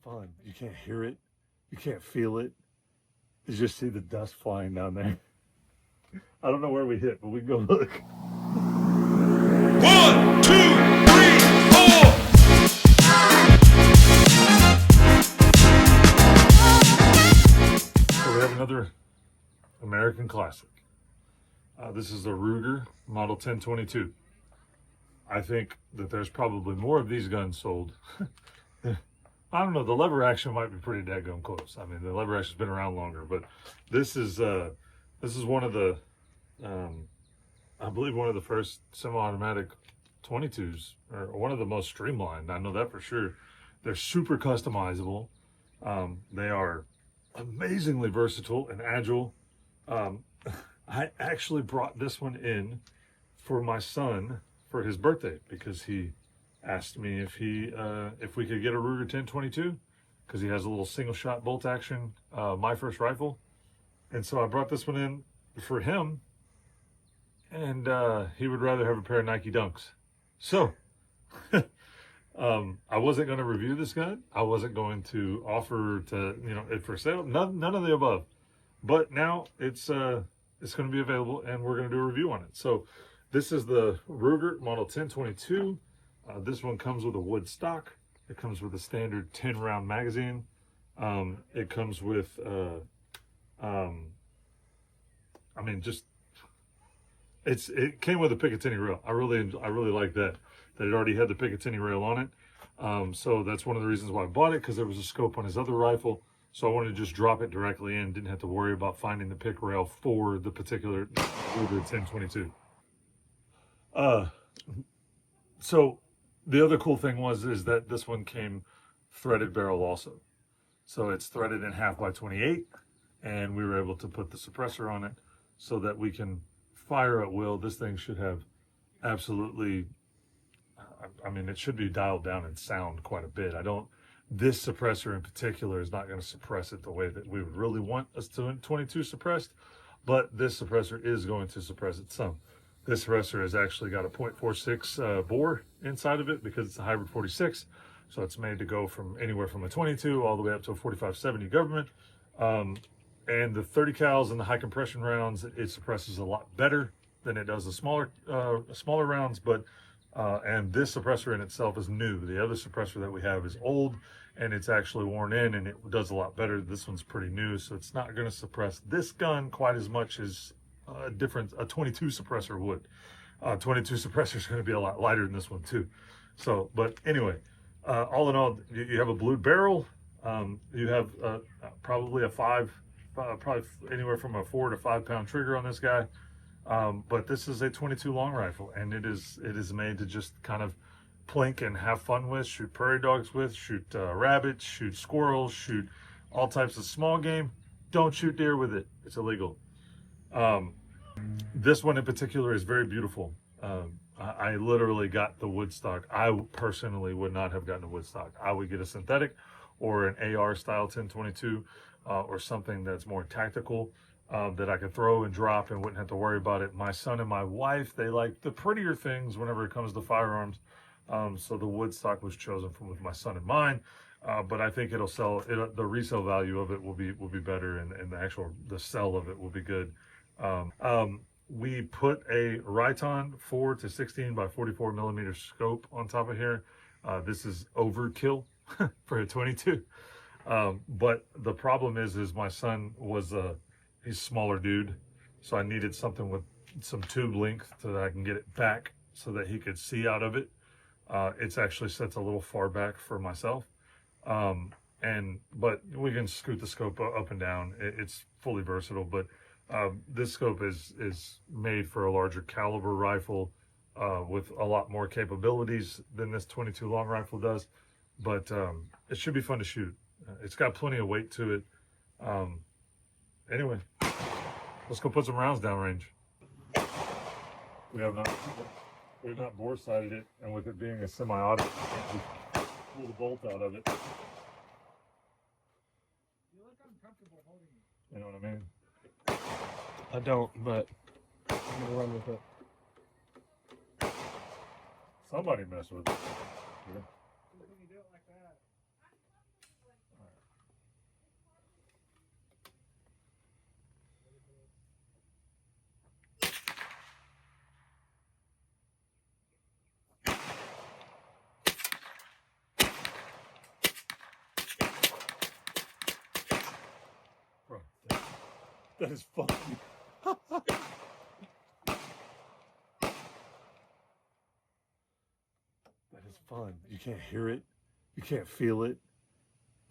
fun. You can't hear it. You can't feel it. You just see the dust flying down there. I don't know where we hit, but we can go look. 1, 2, 3, 4. So we have another American classic. This is the Ruger Model 1022. I think that there's probably more of these guns sold. I don't know, the lever action might be pretty daggone close. I mean, the lever action's been around longer, but this is one of the, I believe one of the first semi-automatic 22s, or one of the most streamlined. I know that for sure. They're super customizable. They are amazingly versatile and agile. I actually brought this one in for my son for his birthday because he asked me if we could get a Ruger 1022 because he has a little single shot bolt action my first rifle, and so I brought this one in for him, and he would rather have a pair of Nike Dunks. So I wasn't going to review this gun. I wasn't going to offer to it for sale. None of the above. But now it's going to be available, and we're going to do a review on it. So this is the Ruger Model 1022. This one comes with a wood stock. It comes with a standard 10-round magazine. It comes with, it came with a Picatinny rail. I really like that it already had the Picatinny rail on it. So that's one of the reasons why I bought it, because there was a scope on his other rifle. So I wanted to just drop it directly in. Didn't have to worry about finding the pick rail for the particular Ruger 1022. So the other cool thing is that this one came threaded barrel also. So it's threaded in 1/2x28, and we were able to put the suppressor on it so that we can fire at will. This thing should have absolutely, it should be dialed down and sound quite a bit. This suppressor in particular is not going to suppress it the way that we would really want us to in 22 suppressed, but this suppressor is going to suppress it some. This suppressor has actually got a .46 bore inside of it because it's a hybrid 46. So it's made to go from anywhere from a 22 all the way up to a 45-70 government. And the 30 cals and the high compression rounds, it suppresses a lot better than it does the smaller rounds. But and this suppressor in itself is new. The other suppressor that we have is old, and it's actually worn in, and it does a lot better. This one's pretty new, so it's not going to suppress this gun quite as much as a 22 suppressor would. 22 suppressor is going to be a lot lighter than this one too. So, but anyway, all in all, you have a blued barrel. You have probably probably anywhere from a 4 to 5 pound trigger on this guy. But this is a 22 long rifle, and it is made to just kind of plink and have fun with, shoot prairie dogs with, shoot rabbits, shoot squirrels, shoot all types of small game. Don't shoot deer with it. It's illegal. This one in particular is very beautiful. I literally got the wood stock. I personally would not have gotten a wood stock. I would get a synthetic or an AR style 1022 or something that's more tactical that I could throw and drop and wouldn't have to worry about it. My son and my wife, they like the prettier things whenever it comes to firearms. So the wood stock was chosen with my son in mind. But I think it'll sell. The resale value of it will be better, and the sell of it will be good. We put a Riton 4 to 16 by 44 millimeter scope on top of here. This is overkill for a 22. But the problem is my son he's a smaller dude, so I needed something with some tube length so that I can get it back so that he could see out of it. It's actually sets a little far back for myself. But we can scoot the scope up and down. It's fully versatile, but this scope is made for a larger caliber rifle with a lot more capabilities than this 22 long rifle does. But it should be fun to shoot. It's got plenty of weight to it. Anyway, let's go put some rounds downrange. We have not bore sighted it, and with it being a semi-auto, we pull the bolt out of it. You look uncomfortable holding it. You know what I mean? I don't, but I'm gonna run with it. Somebody mess with it. Yeah. When you do it like that. That is funny. That is fun. You can't hear it. You can't feel it.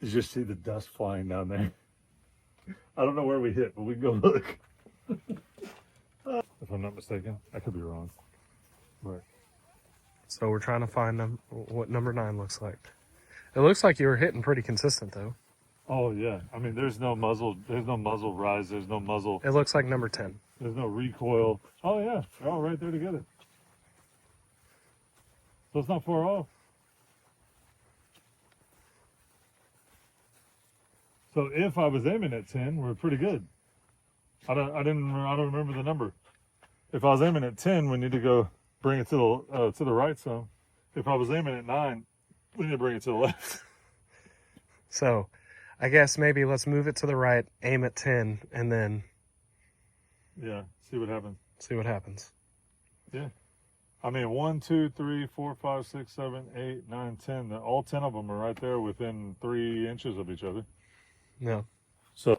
You just see the dust flying down there. I don't know where we hit, but we can go look. If I'm not mistaken, I could be wrong. But So we're trying to find them what number 9 looks like. It looks like you were hitting pretty consistent though. oh yeah, I mean, there's no muzzle rise. There's no muzzle. It looks like number 10. There's no recoil. Oh yeah, they're all right there together. So it's not far off. So if I was aiming at 10, we're pretty good. I don't remember the number. If I was aiming at 10, we need to go bring it to the right some. If I was aiming at 9, we need to bring it to the left. So I guess maybe let's move it to the right, aim at 10, and then Yeah, see what happens. see what happens. Yeah. I mean, 1, 2, 3, 4, 5, 6, 7, 8, 9, 10. All 10 of them are right there within 3 inches of each other. No. So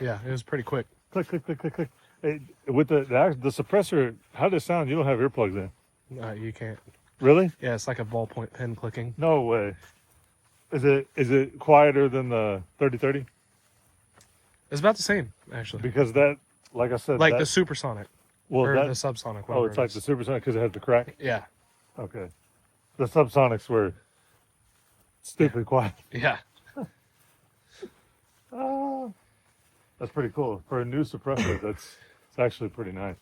Yeah, it was pretty quick. click, click, click, click, click. Hey, with the suppressor, how does it sound? You don't have earplugs in. You can't. Really? Yeah, it's like a ballpoint pen clicking. No way. Is it quieter than the 3030? It's about the same, actually. Because that, like I said, Like that, the supersonic well, or that, the subsonic. oh, whatever it's it like is. the supersonic because it has the crack. Yeah, Okay. The subsonics were stupid quiet. yeah. Ah, that's pretty cool for a new suppressor. It's actually pretty nice.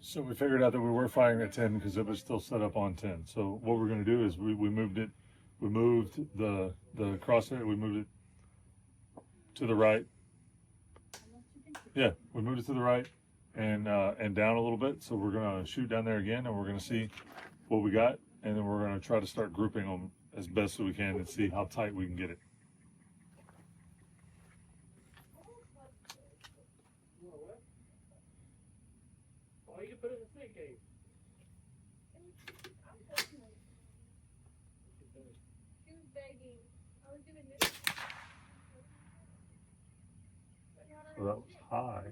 So we figured out that we were firing at 10 because it was still set up on 10. So what we're going to do is we moved it. We moved the crosshair. We moved it to the right. Yeah, we moved it to the right and down a little bit. So we're going to shoot down there again, and we're going to see what we got, and then we're going to try to start grouping them as best as we can and see how tight we can get it. So that was high.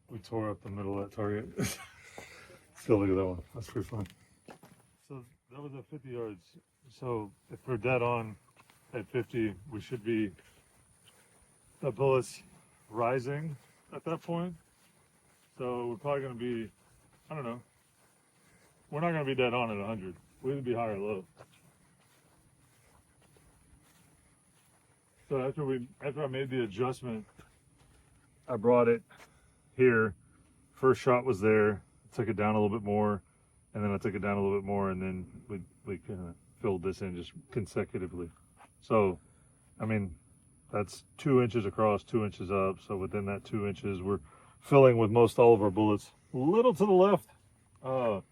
We tore up the middle of that target. Still look at that one. That's pretty fun. So that was at 50 yards. So if we're dead on at 50, we should be, the bullet's rising at that point. So we're probably going to be, I don't know. We're not going to be dead on at 100. We're going to be high or low. So after I made the adjustment, I brought it here. First shot was there. Took it down a little bit more, and then I took it down a little bit more, and then we kind of filled this in just consecutively. So, I mean, that's 2 inches across, 2 inches up. So within that 2 inches, we're filling with most all of our bullets. A little to the left. I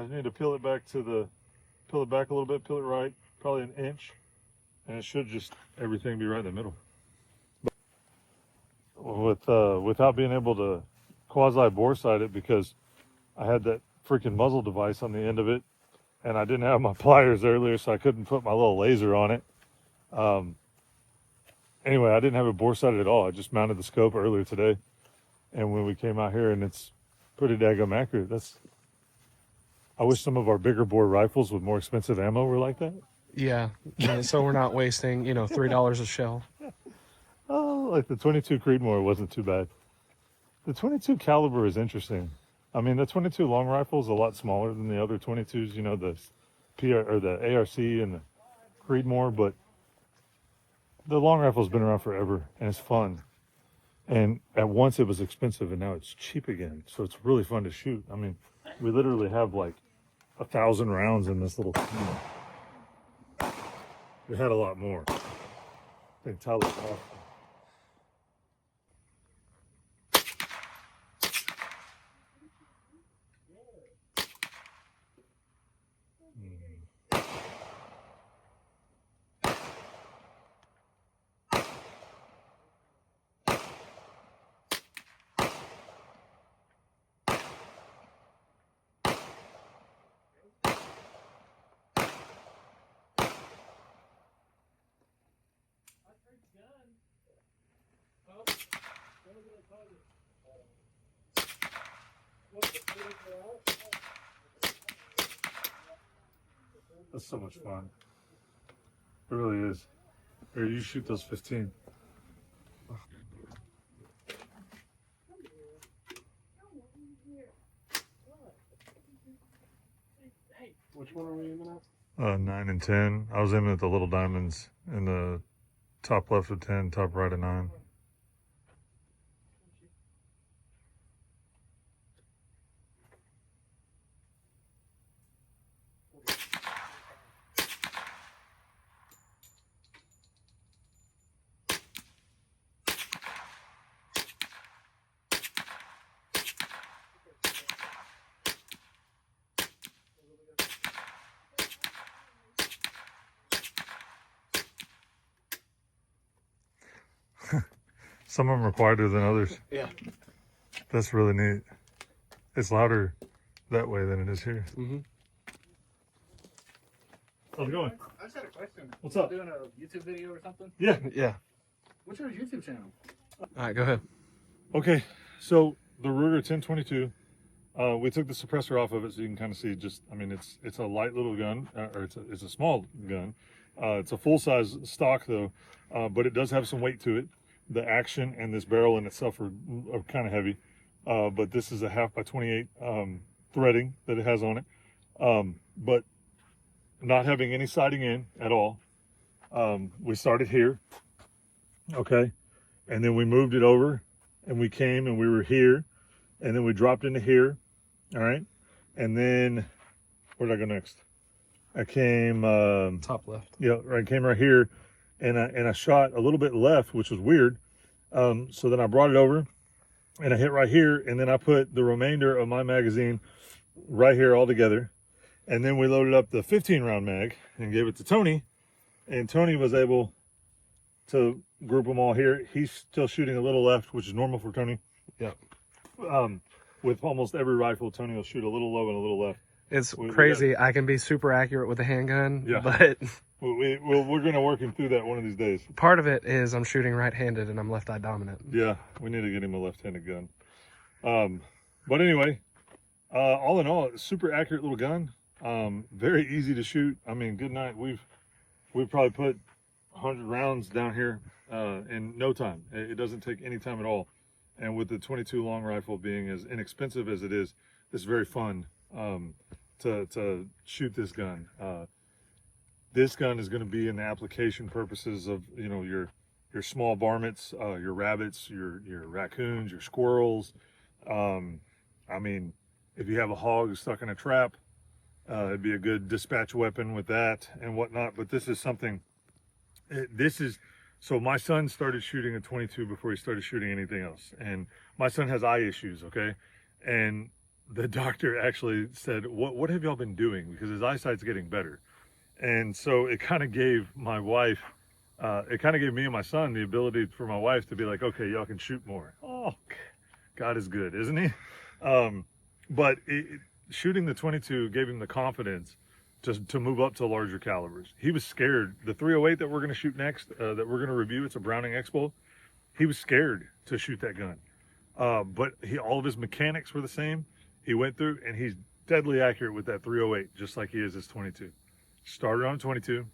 need to peel it back a little bit, peel it right, probably an inch, and it should just everything be right in the middle. Without being able to quasi bore sight it because I had that freaking muzzle device on the end of it, and I didn't have my pliers earlier, so I couldn't put my little laser on it. Anyway, I didn't have it bore sighted at all. I just mounted the scope earlier today, and when we came out here, and it's pretty daggum accurate. I wish some of our bigger bore rifles with more expensive ammo were like that. Yeah, so we're not wasting, $3 a shell. Oh, like the 22 Creedmoor wasn't too bad. The 22 caliber is interesting. I mean, the 22 long rifle is a lot smaller than the other 22s, the PR or the ARC and the Creedmoor, but the long rifle's been around forever and it's fun. And at once it was expensive and now it's cheap again. So it's really fun to shoot. I mean, we literally have like 1,000 rounds in this little thing. We had a lot more. I think Tyler off. That's so much fun. It really is. Here, you shoot those 15. Which one are we aiming at? 9 and 10. I was aiming at the little diamonds in the top left of 10, top right of 9. Some of them are quieter than others. Yeah. That's really neat. It's louder that way than it is here. Mm-hmm. How's it going? I just had a question. What's up? Doing a YouTube video or something? Yeah. Yeah. What's your YouTube channel? All right, go ahead. Okay, so the Ruger 1022, we took the suppressor off of it so you can kind of see just, I mean, it's a light little gun, or it's a small gun. It's a full-size stock though, but it does have some weight to it. The action and this barrel in itself are kind of heavy, but this is a 1/2 x 28 threading that it has on it, but not having any sighting in at all. We started here, okay, and then we moved it over, and we came and we were here, and then we dropped into here, all right, and then where did I go next? I came Top left. yeah, I came right here, and I shot a little bit left, which was weird. So then I brought it over, and I hit right here, and then I put the remainder of my magazine right here all together, and then we loaded up the 15 round mag and gave it to Tony, and Tony was able to group them all here. He's still shooting a little left, which is normal for Tony. Yeah. With almost every rifle, Tony will shoot a little low and a little left. It's We crazy. I can be super accurate with a handgun, Yeah. but We're going to work him through that one of these days. part of it is I'm shooting right-handed and I'm left-eye dominant. Yeah, we need to get him a left-handed gun. But anyway, all in all, super accurate little gun. Very easy to shoot. I mean, good night. We've probably put 100 rounds down here in no time. It doesn't take any time at all. And with the 22 long rifle being as inexpensive as it is, it's very fun to shoot this gun. This gun is going to be in the application purposes of, you know, your small varmints, your rabbits, your raccoons, your squirrels. I mean, if you have a hog stuck in a trap, it'd be a good dispatch weapon with that and whatnot. But this is something, so my son started shooting a 22 before he started shooting anything else. And my son has eye issues, okay? And the doctor actually said, what have y'all been doing? Because his eyesight's getting better. And so it kind of gave my wife, it kind of gave me and my son the ability for my wife to be like, okay, y'all can shoot more. Oh, God is good, isn't he? But shooting the 22 gave him the confidence to move up to larger calibers. He was scared. The 308 that we're going to shoot next, that we're going to review, it's a Browning Expo. He was scared to shoot that gun. But all of his mechanics were the same. He went through and he's deadly accurate with that 308, just like he is his 22. Started on 22,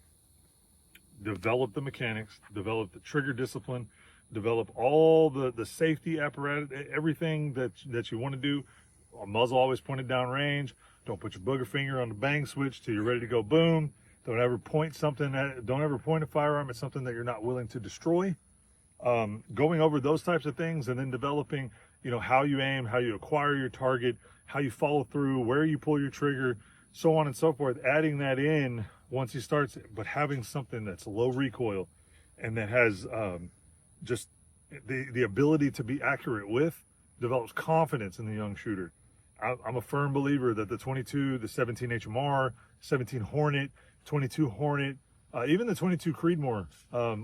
developed the mechanics, developed the trigger discipline, develop all the safety apparatus, everything that you want to do. A muzzle always pointed down range. Don't put your booger finger on the bang switch till you're ready to go boom. Don't ever point a firearm at something that you're not willing to destroy. Going over those types of things, and then developing, you know, how you aim, how you acquire your target, how you follow through, where you pull your trigger, so on and so forth. Adding that in once he starts, but having something that's low recoil and that has just the ability to be accurate with, develops confidence in the young shooter. I'm a firm believer that the 22, the 17 HMR, 17 Hornet, 22 Hornet, even the 22 Creedmoor,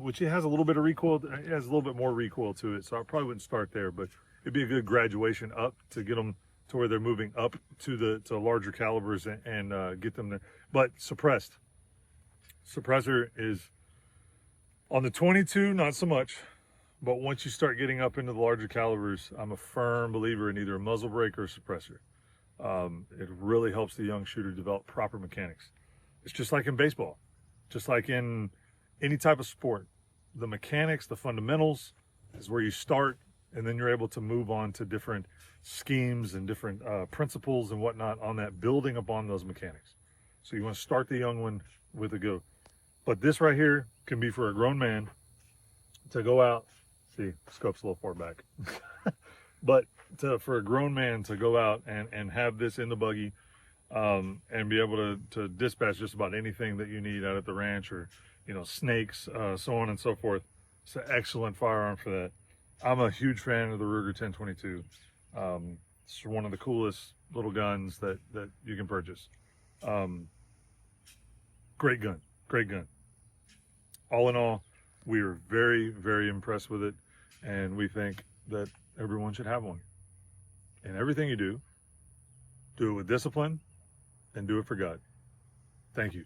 which it has a little bit of recoil, it has a little bit more recoil to it, so I probably wouldn't start there, but it'd be a good graduation up to get them to where they're moving up to larger calibers and get them there. But suppressor is on the 22, not so much. But once you start getting up into the larger calibers, I'm a firm believer in either a muzzle brake or a suppressor. It really helps the young shooter develop proper mechanics. It's just like in baseball, just like in any type of sport. The mechanics, the fundamentals is where you start, and then you're able to move on to different schemes and different principles and whatnot on that, building upon those mechanics. So you want to start the young one with a go. But this right here can be for a grown man to go out. See, scope's a little far back. But for a grown man to go out and have this in the buggy and be able to dispatch just about anything that you need out at the ranch, or, you know, snakes, so on and so forth. It's an excellent firearm for that. I'm a huge fan of the Ruger 1022. It's one of the coolest little guns that you can purchase. Great gun, great gun. All in all, we are very, very impressed with it, and we think that everyone should have one. And everything you do it with discipline and do it for God. Thank you.